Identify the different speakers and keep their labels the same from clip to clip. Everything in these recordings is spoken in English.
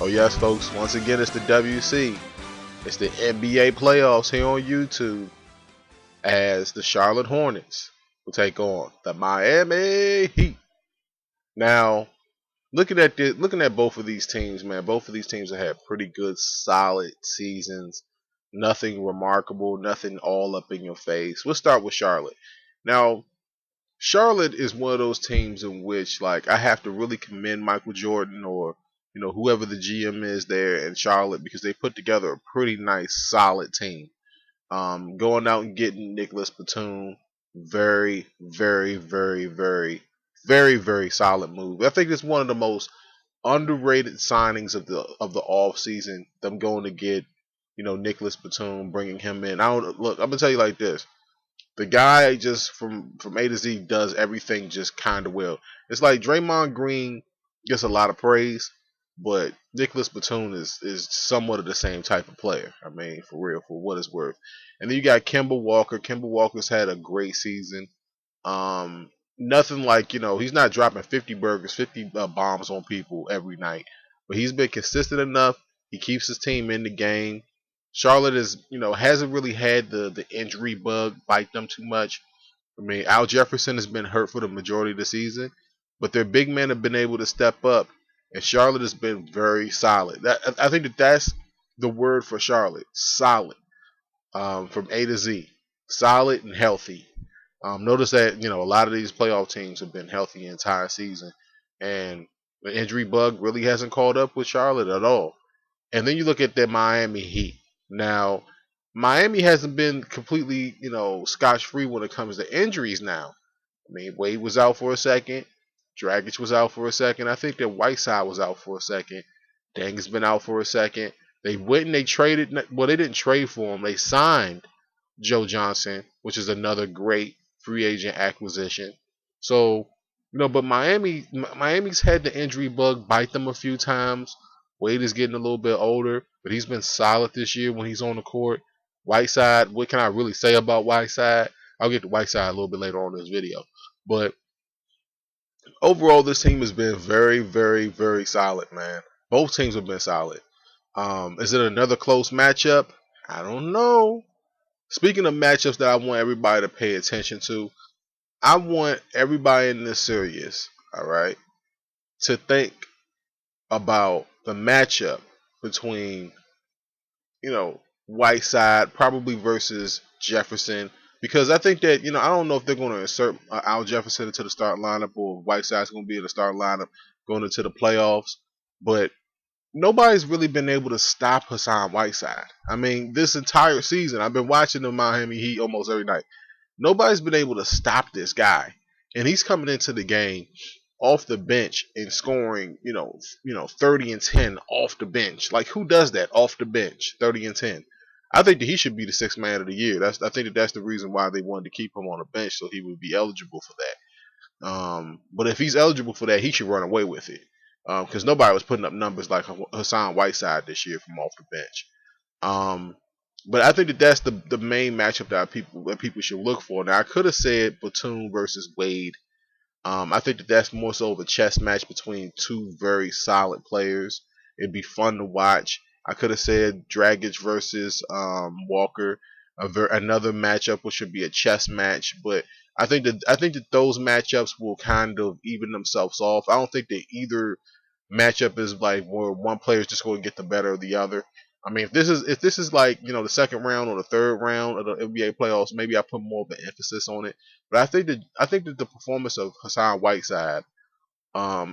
Speaker 1: Oh yes, folks. Once again, it's the WC. It's the NBA playoffs here on YouTube as the Charlotte Hornets will take on the Miami Heat. Now, looking at both of these teams, man, both of these teams have had pretty good, solid seasons. Nothing remarkable, nothing all up in your face. We'll start with Charlotte. Now, Charlotte is one of those teams in which, like, I have to really commend Michael Jordan or whoever the GM is there in Charlotte because they put together a pretty nice, solid team. Going out and getting Nicholas Batum, very, very, very, very, very, very solid move. I think it's one of the most underrated signings of the off season. Them going to get Nicholas Batum, bringing him in. I don't look. I'm gonna tell you like this. The guy just from A to Z does everything just kind of well. It's like Draymond Green gets a lot of praise, but Nicholas Batum is somewhat of the same type of player. I mean, for real, for what it's worth. And then you got Kemba Walker. Kemba Walker's had a great season. Nothing like he's not dropping 50 burgers, 50 bombs on people every night, but he's been consistent enough. He keeps his team in the game. Charlotte hasn't really had the injury bug bite them too much. I mean, Al Jefferson has been hurt for the majority of the season, but their big men have been able to step up, and Charlotte has been very solid. I think that's the word for Charlotte: solid, from A to Z, solid and healthy. Notice that a lot of these playoff teams have been healthy the entire season, and the injury bug really hasn't caught up with Charlotte at all. And then you look at the Miami Heat. Now, Miami hasn't been completely, scotch free when it comes to injuries now. I mean, Wade was out for a second. Dragic was out for a second. I think that Whiteside was out for a second. Dang has been out for a second. They went and they traded. Well, they didn't trade for him. They signed Joe Johnson, which is another great free agent acquisition. So, but Miami's had the injury bug bite them a few times. Wade is getting a little bit older, but he's been solid this year when he's on the court. Whiteside, what can I really say about Whiteside? I'll get to Whiteside a little bit later on in this video. But overall, this team has been very, very, very solid, man. Both teams have been solid. Is it another close matchup? I don't know. Speaking of matchups that I want everybody to pay attention to, I want everybody in this series, all right, to think about the matchup between, Whiteside probably versus Jefferson. Because I think that, I don't know if they're going to insert Al Jefferson into the start lineup or Whiteside's going to be in the start lineup going into the playoffs. But nobody's really been able to stop Hassan Whiteside. I mean, this entire season, I've been watching the Miami Heat almost every night. Nobody's been able to stop this guy. And he's coming into the game off the bench and scoring, 30 and 10 off the bench. Like, who does that off the bench, 30 and 10? I think that he should be the sixth man of the year. I think that's the reason why they wanted to keep him on the bench, so he would be eligible for that. But if he's eligible for that, he should run away with it. Because nobody was putting up numbers like Hassan Whiteside this year from off the bench. But I think that that's the main matchup that people should look for. Now, I could have said Batum versus Wade. I think that that's more so of a chess match between two very solid players. It'd be fun to watch. I could have said Dragic versus Walker, another matchup which should be a chess match. But I think that those matchups will kind of even themselves off. I don't think that either matchup is like where one player is just going to get the better of the other. I mean, if this is like the second round or the third round of the NBA playoffs, maybe I put more of an emphasis on it. But I think that the performance of Hassan Whiteside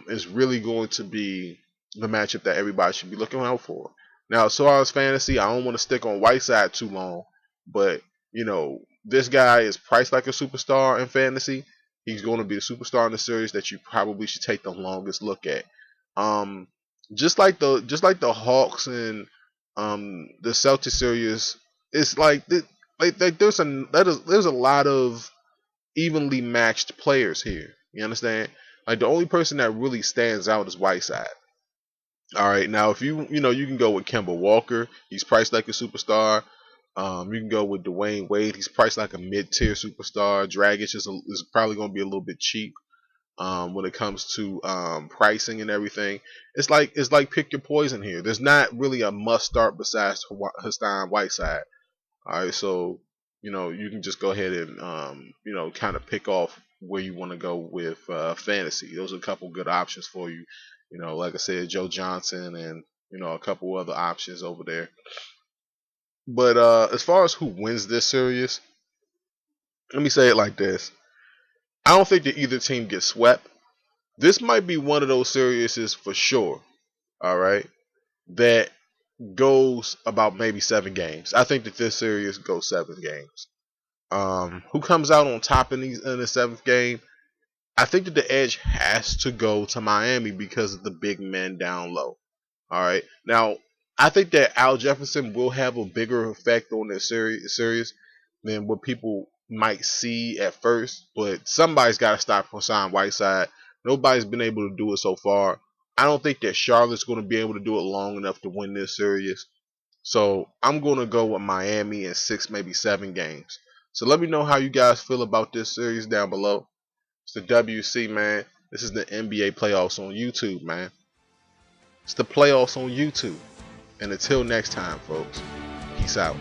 Speaker 1: is really going to be the matchup that everybody should be looking out for. Now, as far as fantasy, I don't want to stick on Whiteside too long, but this guy is priced like a superstar in fantasy. He's going to be the superstar in the series that you probably should take the longest look at. Just like the Hawks and the Celtics series, it's like there's a lot of evenly matched players here. You understand? Like the only person that really stands out is Whiteside. All right, now if you can go with Kemba Walker, he's priced like a superstar. You can go with Dwayne Wade, he's priced like a mid-tier superstar. Dragic is probably going to be a little bit cheap. when it comes to pricing and everything. It's like pick your poison here. There's not really a must start besides Hassan Whiteside. All right, so you can just go ahead and kind of pick off where you want to go with fantasy. Those are a couple good options for you. Like I said, Joe Johnson and a couple other options over there. But as far as who wins this series, let me say it like this: I don't think that either team gets swept. This might be one of those series for sure. All right, that goes about maybe 7 games. I think that this series goes 7 games. Who comes out on top in the seventh game? I think that the edge has to go to Miami because of the big men down low. All right. Now, I think that Al Jefferson will have a bigger effect on this series than what people might see at first. But somebody's got to stop Hassan Whiteside. Nobody's been able to do it so far. I don't think that Charlotte's going to be able to do it long enough to win this series. So I'm going to go with Miami in 6, maybe 7 games. So let me know how you guys feel about this series down below. It's the WC, man. This is the NBA playoffs on YouTube, man. It's the playoffs on YouTube. And until next time, folks, peace out.